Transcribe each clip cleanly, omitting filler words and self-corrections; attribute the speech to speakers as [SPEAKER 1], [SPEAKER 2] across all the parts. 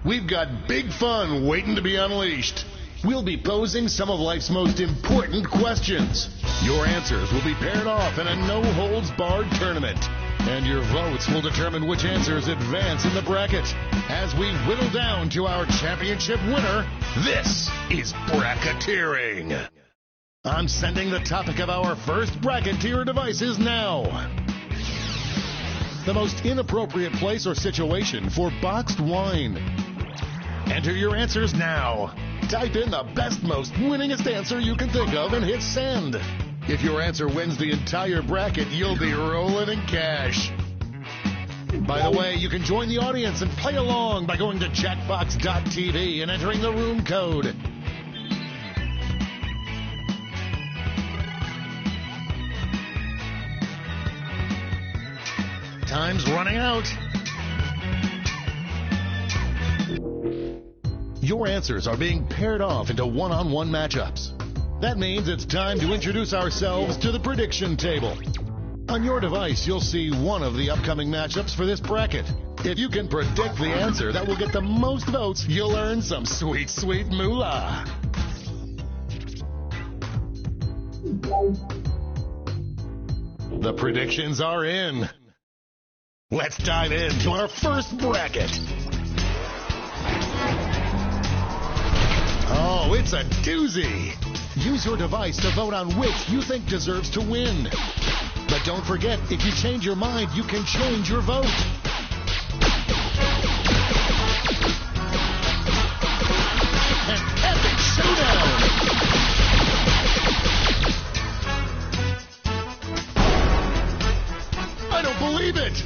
[SPEAKER 1] We've got big fun waiting to be unleashed. We'll be posing some of life's most important questions. Your answers will be paired off in a no-holds-barred tournament. And your votes will determine which answers advance in the bracket. As we whittle down to our championship winner, this is bracketeering. I'm sending the topic of our first bracketeer devices now. The most inappropriate place or situation for boxed wine. Enter your answers now. Type in the best, most winningest answer you can think of and hit send. If your answer wins the entire bracket, you'll be rolling in cash. By the way, you can join the audience and play along by going to Jackbox.tv and entering the room code. Time's running out. Your answers are being paired off into one-on-one matchups. That means it's time to introduce ourselves to the prediction table. On your device, you'll see one of the upcoming matchups for this bracket. If you can predict the answer that will get the most votes, you'll earn some sweet, sweet moolah. The predictions are in. Let's dive into our first bracket. Oh, it's a doozy. Use your device to vote on which you think deserves to win. But don't forget, if you change your mind, you can change your vote. An epic showdown. I don't believe it.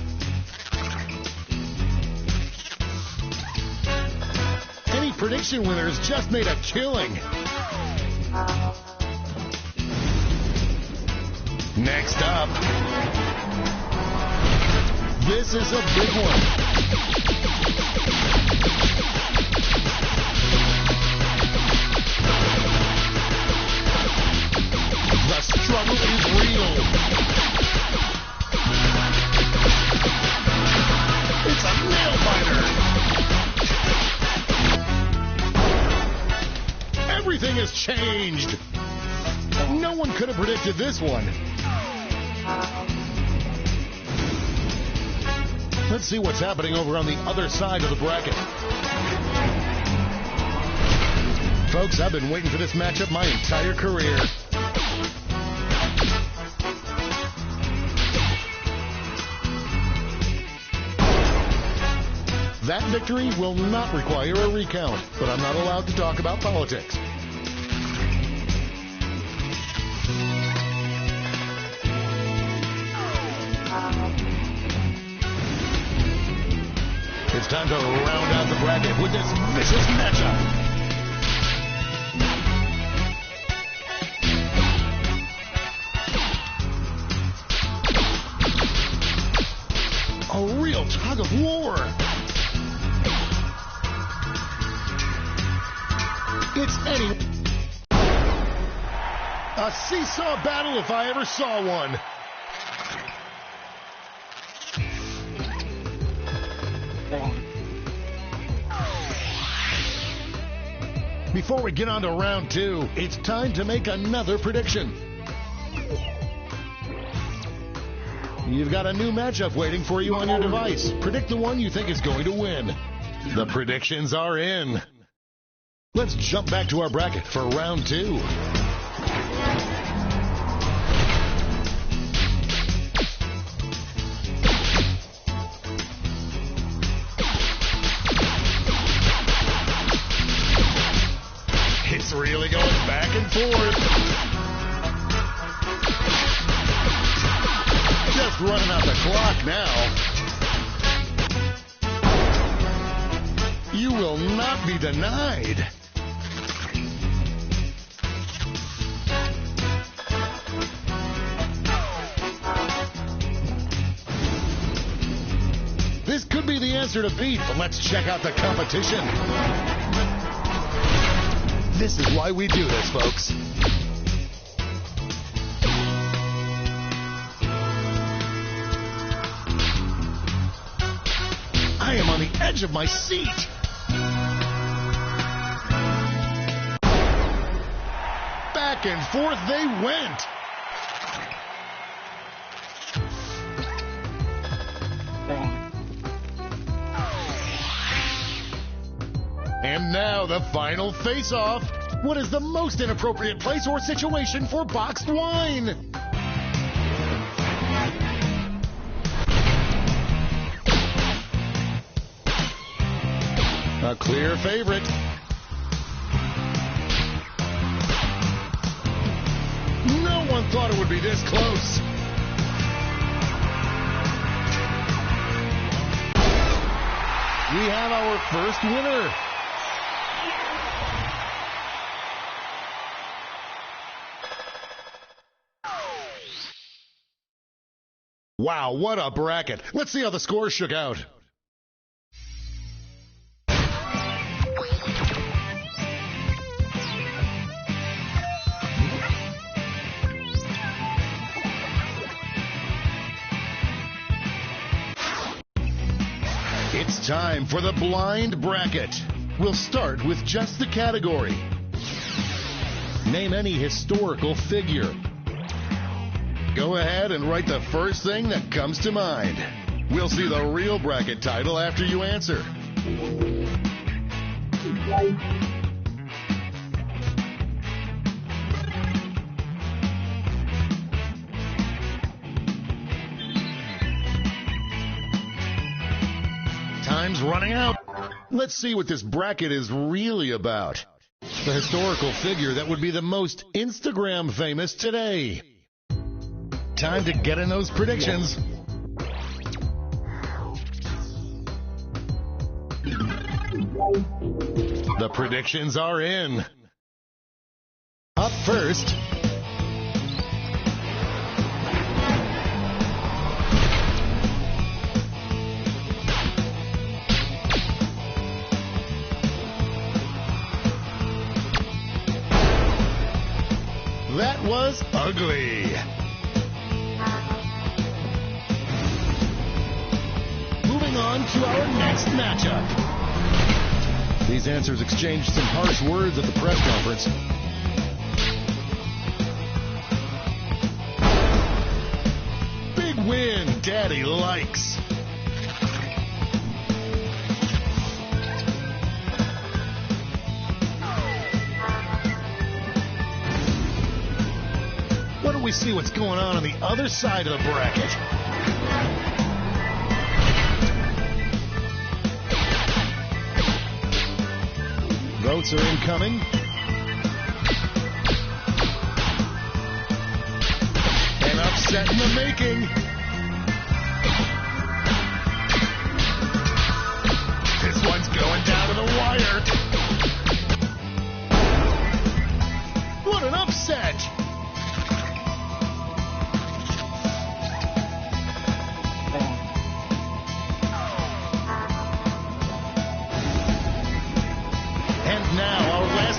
[SPEAKER 1] Any prediction winners just made a killing. Next up, this is a big one. The struggle is real. It's a nail biter. Everything has changed. No one could have predicted this one. Let's see what's happening over on the other side of the bracket. Folks, I've been waiting for this matchup my entire career. That victory will not require a recount, but I'm not allowed to talk about politics. It's time to round out the bracket with this vicious matchup. A real tug of war. It's any... A seesaw battle if I ever saw one. Before we get on to round two, it's time to make another prediction. You've got a new matchup waiting for you on your device. Predict the one you think is going to win. The predictions are in. Let's jump back to our bracket for round two. It's really going back and forth. Just running out the clock now. You will not be denied. This could be the answer to beat, but let's check out the competition. This is why we do this, folks. I am on the edge of my seat. Back and forth they went. And now the final face-off. What is the most inappropriate place or situation for boxed wine? A clear favorite. No one thought it would be this close. We have our first winner. Wow, what a bracket. Let's see how the scores shook out. It's time for the blind bracket. We'll start with just the category. Name any historical figure. Go ahead and write the first thing that comes to mind. We'll see the real bracket title after you answer. Time's running out. Let's see what this bracket is really about. The historical figure that would be the most Instagram famous today. Time to get in those predictions. The predictions are in. Up first, that was ugly. Moving on to our next matchup. These answers exchanged some harsh words at the press conference. Big win, Daddy likes. Why don't we see what's going on the other side of the bracket? Votes are incoming. An upset in the making. This one's going down to the wire. What an upset!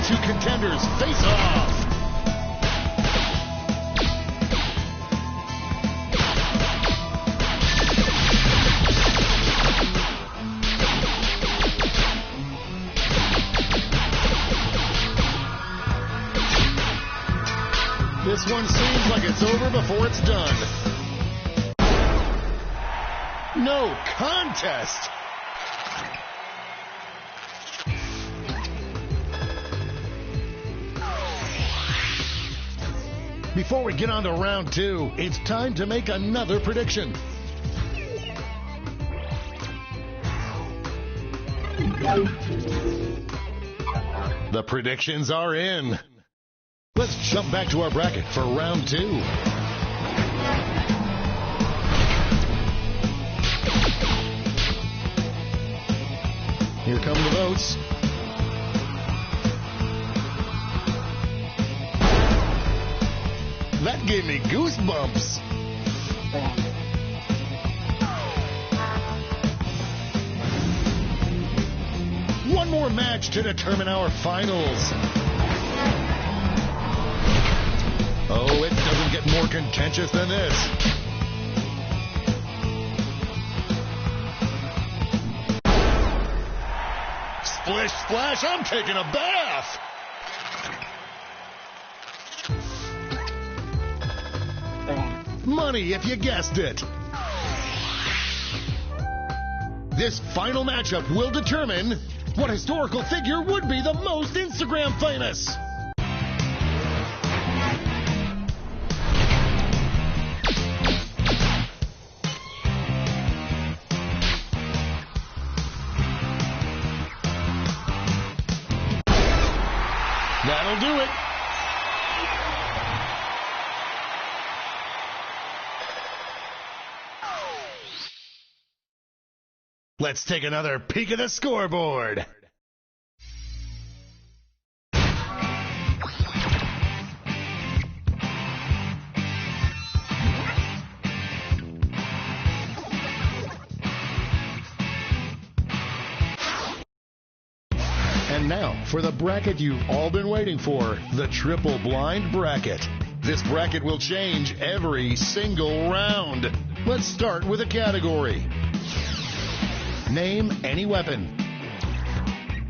[SPEAKER 1] two contenders face off. This one seems like it's over before it's done. No contest. Before we get on to round two, it's time to make another prediction. The predictions are in. Let's jump back to our bracket for round two. Here come the votes. That gave me goosebumps. One more match to determine our finals. Oh, it doesn't get more contentious than this. Splish, splash, I'm taking a bath. Money, if you guessed it. This final matchup will determine what historical figure would be the most Instagram famous. That'll do it. Let's take another peek at the scoreboard. And now for the bracket you've all been waiting for, the triple blind bracket. This bracket will change every single round. Let's start with a category. Name any weapon.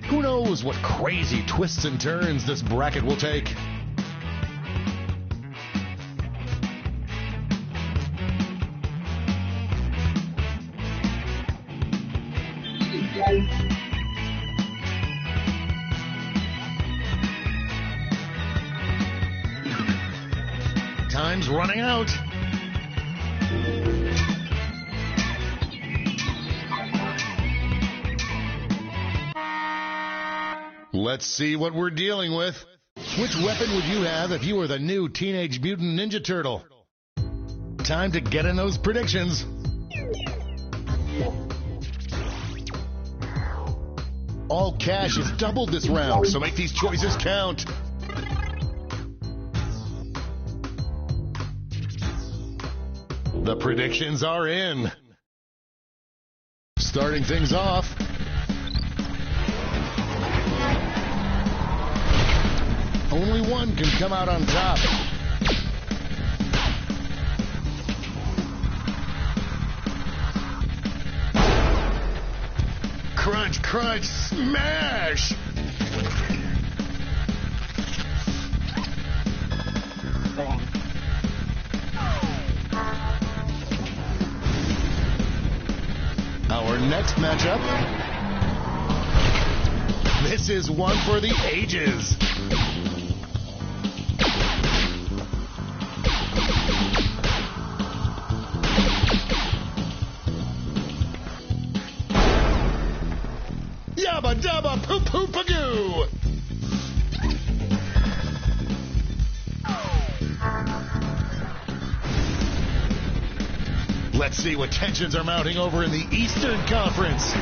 [SPEAKER 1] Who knows what crazy twists and turns this bracket will take? Time's running out. Let's see what we're dealing with. Which weapon would you have if you were the new Teenage Mutant Ninja Turtle? Time to get in those predictions. All cash is doubled this round, so make these choices count. The predictions are in. Starting things off. Only one can come out on top. Crunch, crunch, smash! Our next matchup. This is one for the ages. Yabba dabba poo poo pagoo. Let's see what tensions are mounting over in the Eastern Conference.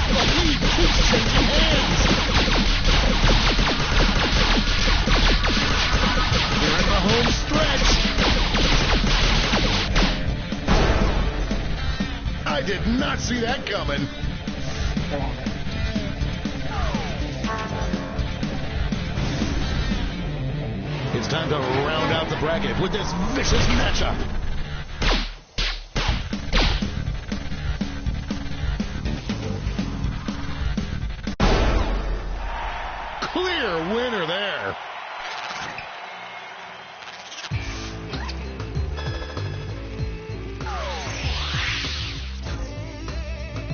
[SPEAKER 1] The lead keeps changing hands. We're in the home stretch. see that coming. It's time to round out the bracket with this vicious matchup. Clear winner there.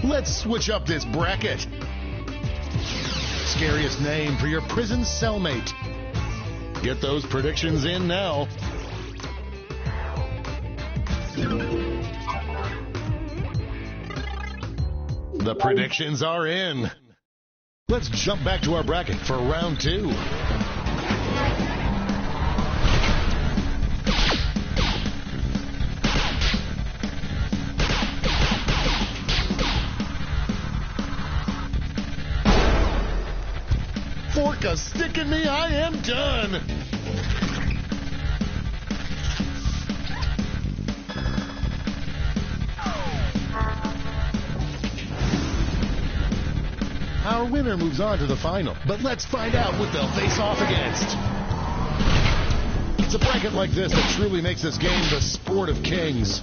[SPEAKER 1] Let's switch up this bracket. Scariest name for your prison cellmate. Get those predictions in now. The predictions are in. Let's jump back to our bracket for round 2. Fork a stick in me, I am done. Our winner moves on to the final, but let's find out what they'll face off against. It's a bracket like this that truly makes this game the sport of kings.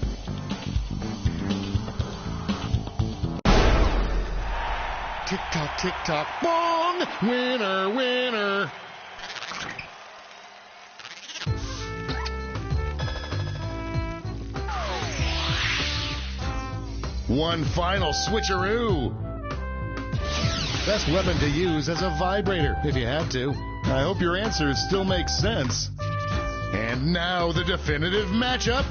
[SPEAKER 1] Tick-tock, tick-tock, bong! Winner, winner! One final switcheroo. Best weapon to use as a vibrator, if you had to. I hope your answers still make sense. And now the definitive matchup.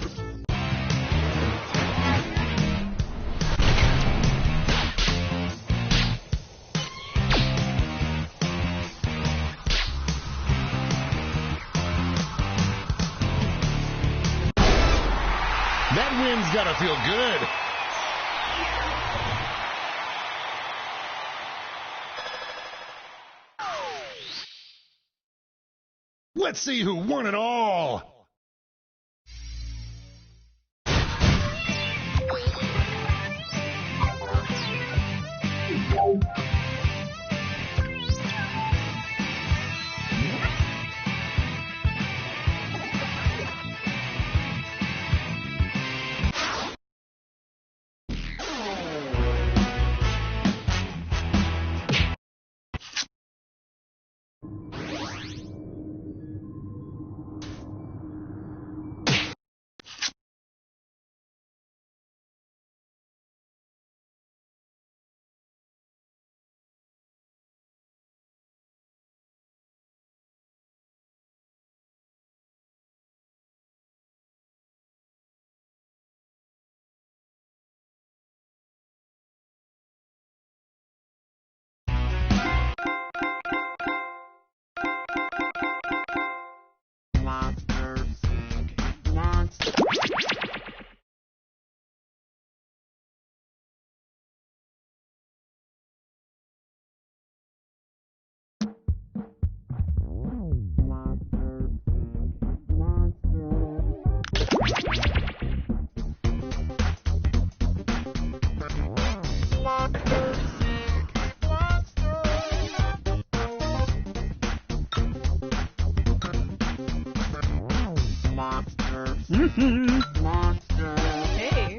[SPEAKER 1] That win's gotta feel good. Let's see who won it all.
[SPEAKER 2] Monster. Hey.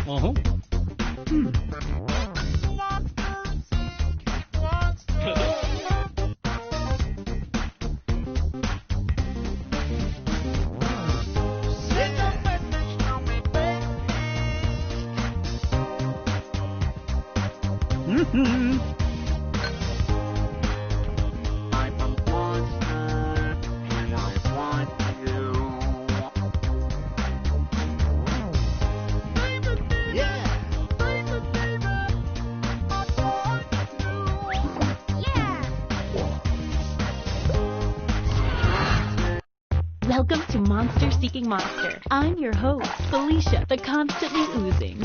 [SPEAKER 3] Uh-huh.
[SPEAKER 2] Welcome to Monster Seeking Monster. I'm your host, Felicia, the constantly oozing.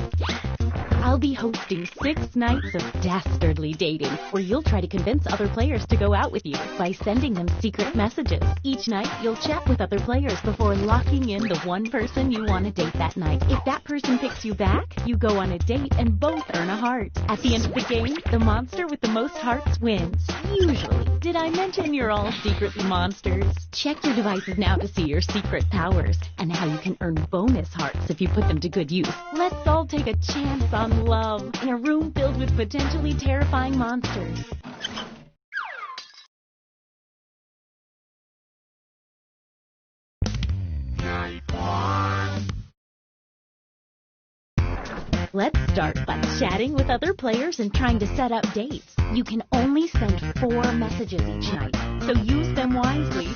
[SPEAKER 3] I'll be hosting 6 nights of dastardly dating, where you'll try to convince other players to go out with you by sending them secret messages. Each night, you'll chat with other players before locking in the one person you want to date that night. If that person picks you back, you go on a date and both earn a heart. At the end of the game, the monster with the most hearts wins. Usually. Did I mention you're all secretly monsters? Check your devices now to see your secret powers and how you can earn bonus hearts if you put them to good use. Let's all take a chance on love in a room filled with potentially terrifying monsters. Let's start by chatting with other players and trying to set up dates. You can only send 4 messages each night, so use them wisely.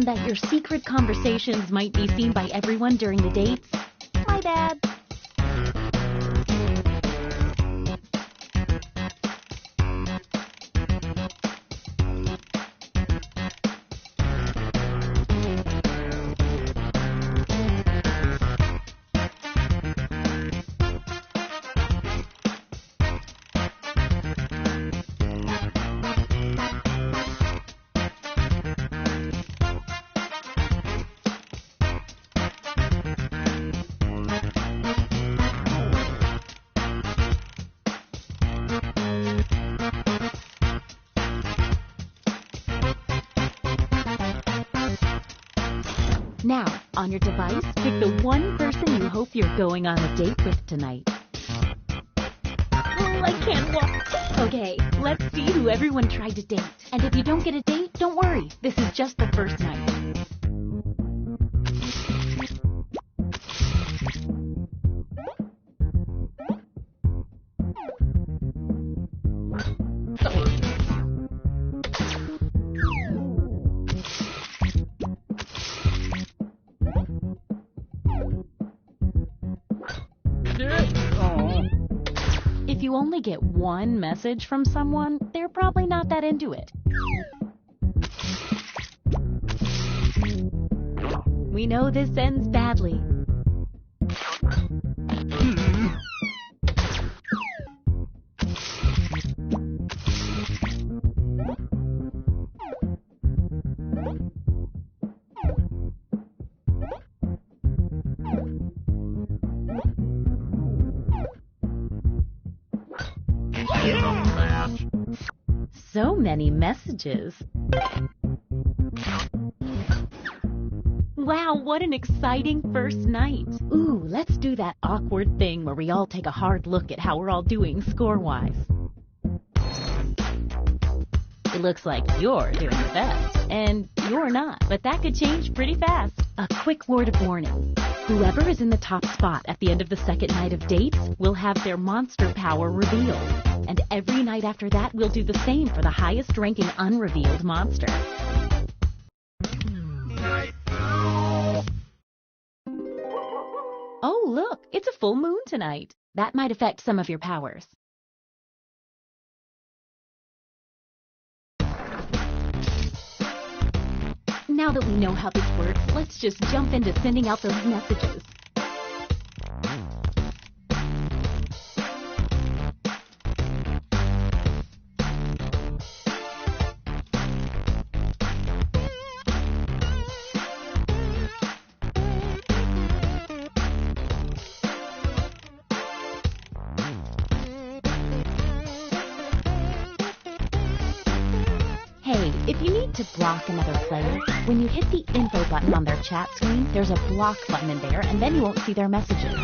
[SPEAKER 3] That your secret conversations might be seen by everyone during the dates? My bad. Now, on your device, pick the one person you hope you're going on a date with tonight. Oh, I can't walk. Okay, let's see who everyone tried to date. And if you don't get a date, don't worry. This is just the first night. If you only get one message from someone, they're probably not that into it. We know this ends badly. So many messages. Wow, what an exciting first night. Ooh, let's do that awkward thing where we all take a hard look at how we're all doing score-wise. It looks like you're doing the best, and you're not, but that could change pretty fast. A quick word of warning. Whoever is in the top spot at the end of the second night of dates will have their monster power revealed. And every night after that, we'll do the same for the highest ranking unrevealed monster. Oh, look, it's a full moon tonight. That might affect some of your powers. Now that we know how this works, let's just jump into sending out those messages. Hey, if you need to block another player, when you hit the info button on their chat screen, there's a block button in there, and then you won't see their messages.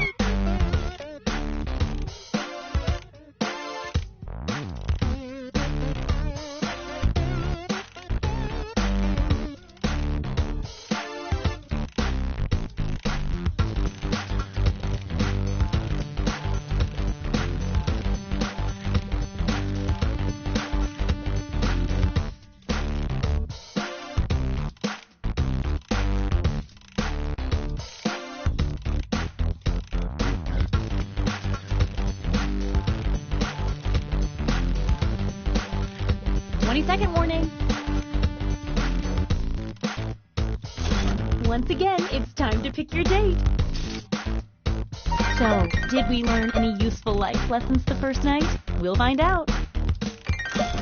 [SPEAKER 3] 20-second warning. Once again, it's time to pick your date. So, did we learn any useful life lessons the first night? We'll find out.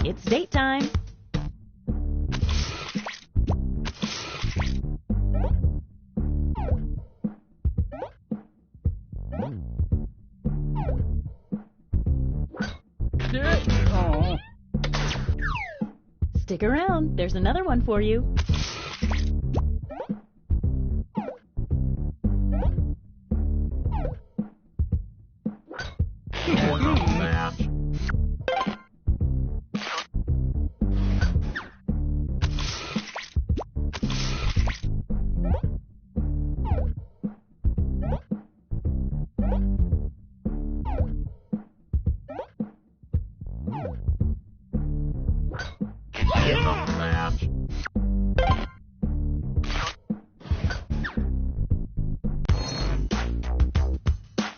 [SPEAKER 3] It's date time. Stick around, there's another one for you.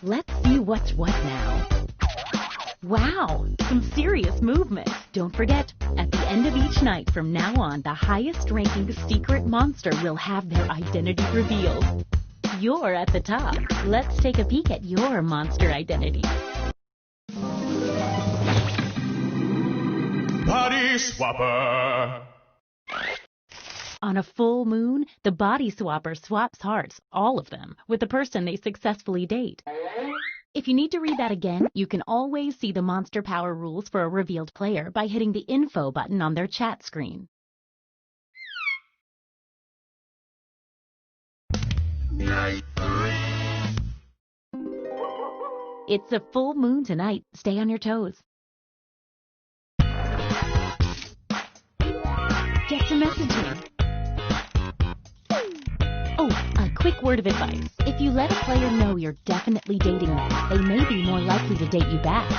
[SPEAKER 3] Let's see what's what now. Wow, some serious movement. Don't forget, at the end of each night from now on, the highest-ranking secret monster will have their identity revealed. You're at the top. Let's take a peek at your monster identity.
[SPEAKER 4] Body swapper.
[SPEAKER 3] On a full moon, the body swapper swaps hearts, all of them, with the person they successfully date. If you need to read that again, you can always see the monster power rules for a revealed player by hitting the info button on their chat screen.
[SPEAKER 4] Night 3.
[SPEAKER 3] It's a full moon tonight. Stay on your toes. Get some messaging. Oh, a quick word of advice. If you let a player know you're definitely dating them, they may be more likely to date you back.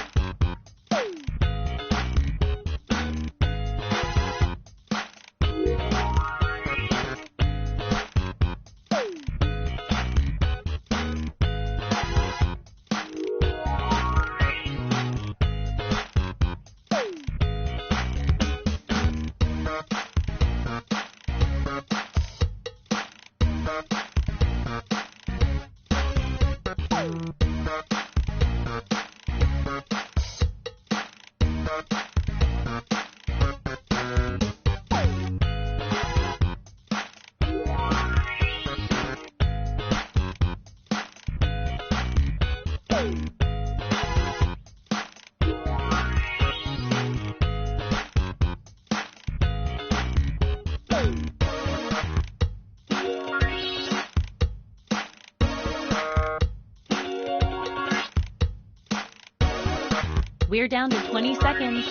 [SPEAKER 3] We're down to 20 seconds.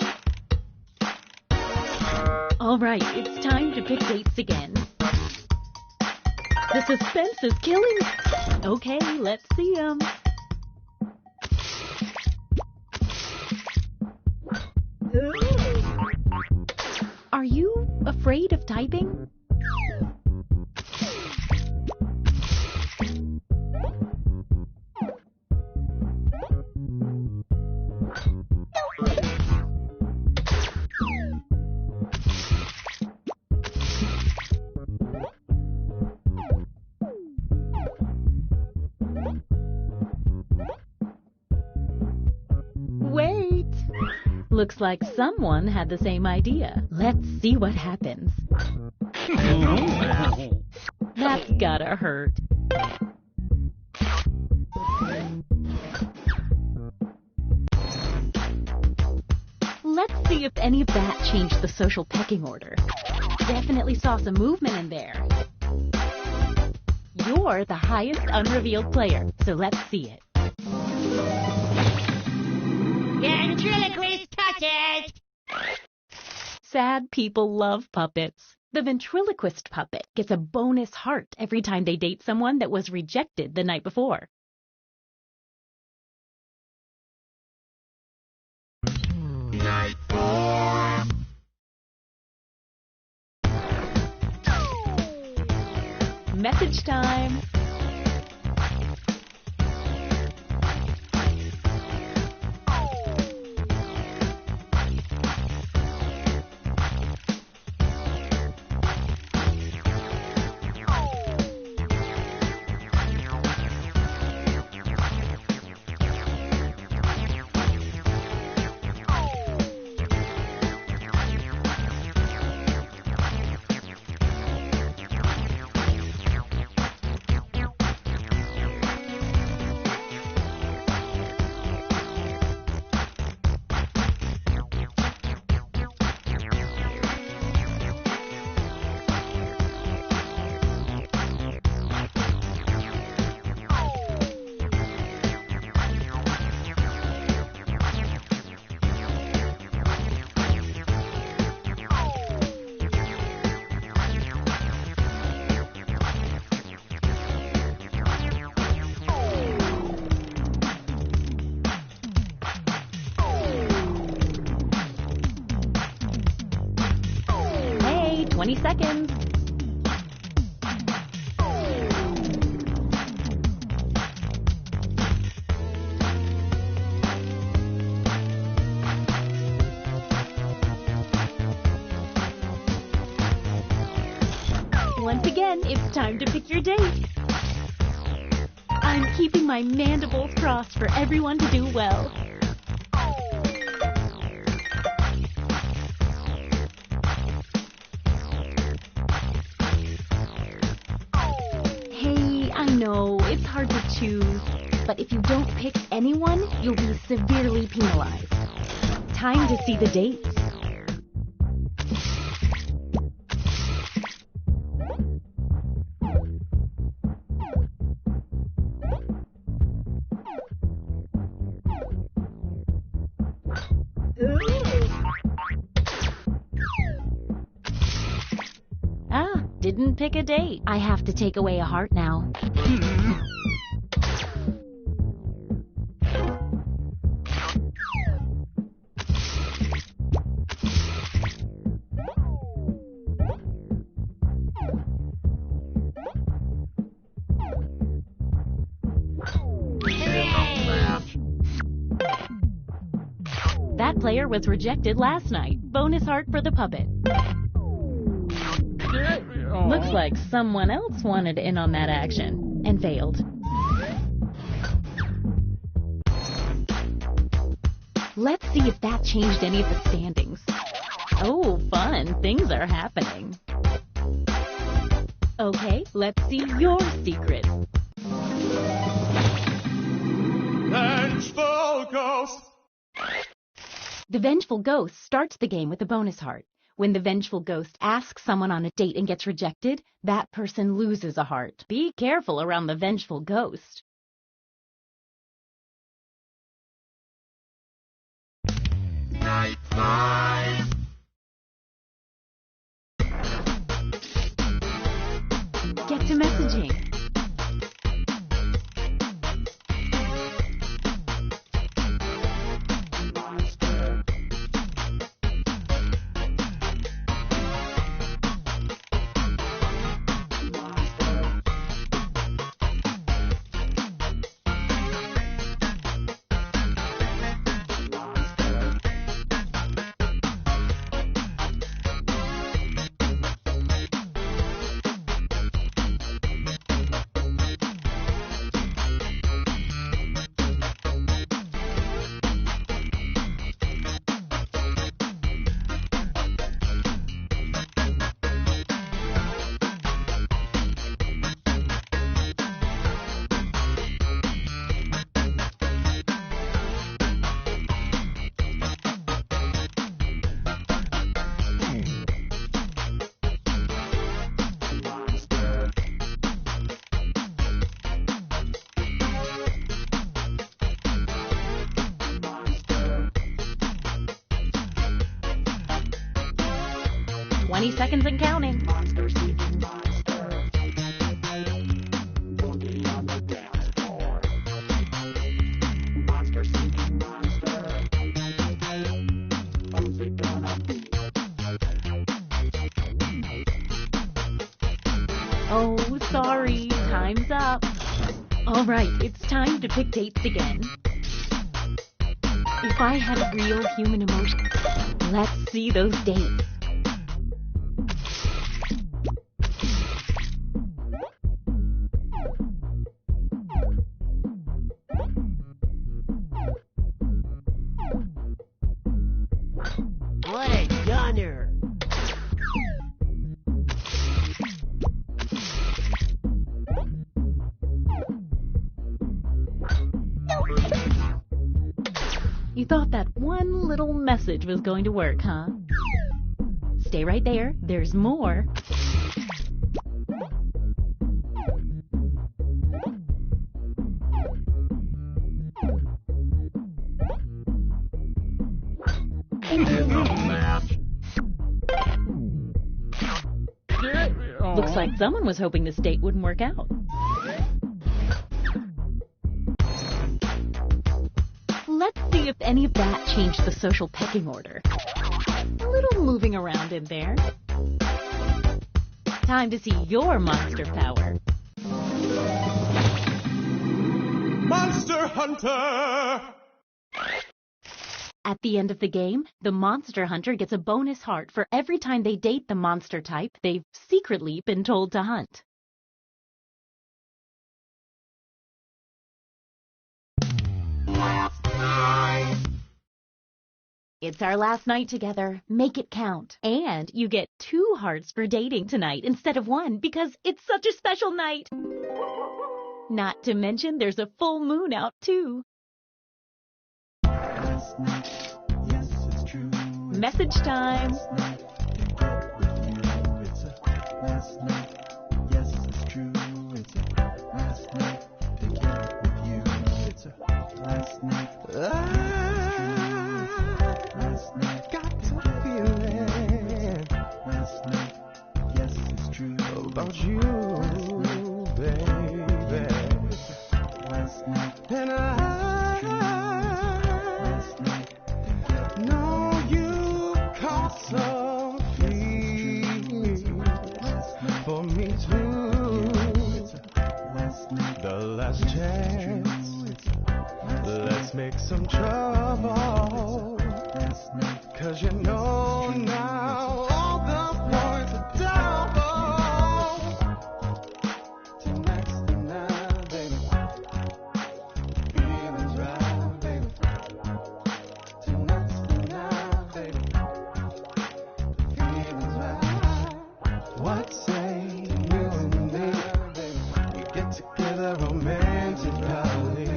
[SPEAKER 3] All right, it's time to pick dates again. The suspense is killing me. Okay, let's see them. Are you afraid of typing? Wait! Looks like someone had the same idea. Let's see what happens. That's gotta hurt. Let's see if any of that changed the social pecking order. Definitely saw some movement in there. You're the highest unrevealed player, so let's see it.
[SPEAKER 5] Ventriloquist touches!
[SPEAKER 3] Sad people love puppets. The ventriloquist puppet gets a bonus heart every time they date someone that was rejected the night before.
[SPEAKER 4] Night 4.
[SPEAKER 3] Message time. 20 seconds. Once again, it's time to pick your date. I'm keeping my mandibles crossed for everyone to do well. Hey, I know, it's hard to choose, but if you don't pick anyone, you'll be severely penalized. Time to see the dates. Ah, didn't pick a date. I have to take away a heart now. That player was rejected last night. Bonus heart for the puppet. Looks like someone else wanted in on that action and failed. Let's see if that changed any of the standings. Oh, fun. Things are happening. Okay, let's see your secret.
[SPEAKER 4] Vengeful Ghost!
[SPEAKER 3] The Vengeful Ghost starts the game with a bonus heart. When the Vengeful Ghost asks someone on a date and gets rejected, that person loses a heart. Be careful around the Vengeful Ghost.
[SPEAKER 4] Night 5!
[SPEAKER 3] Get to messaging. Seconds and counting. Oh, sorry. Time's up. All right, it's time to pick dates again. If I had real human emotions, let's see those dates.
[SPEAKER 5] What a gunner!
[SPEAKER 3] You thought that one little message was going to work, huh? Stay right there. There's more. Looks like someone was hoping this date wouldn't work out. Let's see if any of that changed the social pecking order. A little moving around in there. Time to see your monster power.
[SPEAKER 4] Monster Hunter!
[SPEAKER 3] At the end of the game, the monster hunter gets a bonus heart for every time they date the monster type they've secretly been told to hunt. It's our last night together. Make it count. And you get 2 hearts for dating tonight instead of 1 because it's such a special night. Not to mention there's a full moon out too. Message time.
[SPEAKER 4] About you, baby. And I know you caught some feelings for me too. The last chance, let's make some trouble. 'Cause you know now all the points are double. What say you and me? We get together romantically.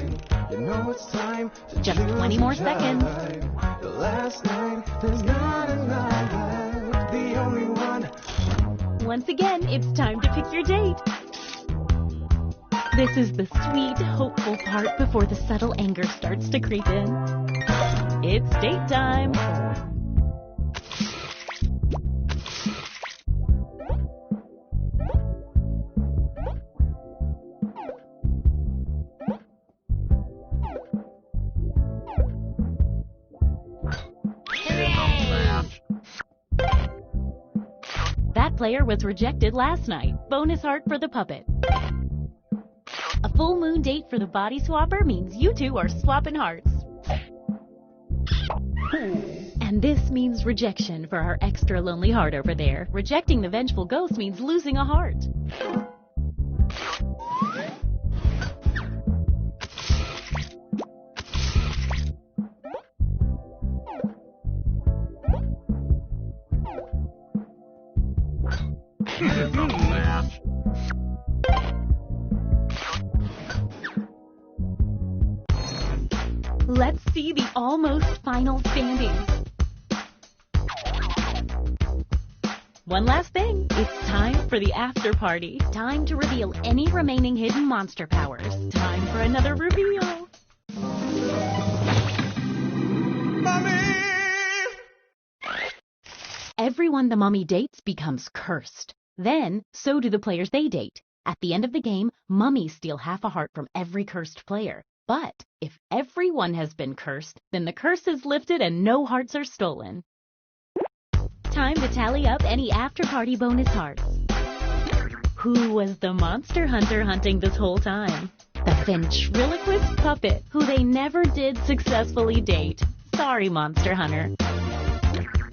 [SPEAKER 4] You know it's time to
[SPEAKER 3] Just
[SPEAKER 4] choose
[SPEAKER 3] 20 more
[SPEAKER 4] a
[SPEAKER 3] seconds.
[SPEAKER 4] job. The last night, there's not another. The only one.
[SPEAKER 3] Once again, it's time to pick your date. This is the sweet, hopeful part before the subtle anger starts to creep in. It's date time. That player was rejected last night. Bonus heart for the puppet. A full moon date for the body swapper means you two are swapping hearts. And this means rejection for our extra lonely heart over there. Rejecting the vengeful ghost means losing a heart. Let's see the almost final standings. One last thing. It's time for the after party. Time to reveal any remaining hidden monster powers. Time for another reveal.
[SPEAKER 4] Mommy!
[SPEAKER 3] Everyone the mummy dates becomes cursed. Then, so do the players they date. At the end of the game, mummies steal half a heart from every cursed player. But if everyone has been cursed, then the curse is lifted and no hearts are stolen. Time to tally up any after-party bonus hearts. Who was the monster hunter hunting this whole time? The ventriloquist puppet, who they never did successfully date. Sorry, monster hunter.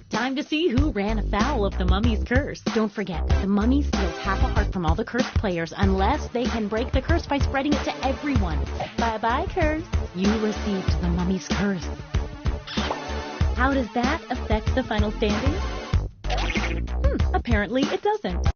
[SPEAKER 3] Time to see who ran afoul of the mummy's curse. Don't forget, the mummy steals half a heart from all the cursed players unless they can break the curse by spreading it to everyone. Bye-bye, curse. You received the mummy's curse. How does that affect the final standings? Apparently it doesn't.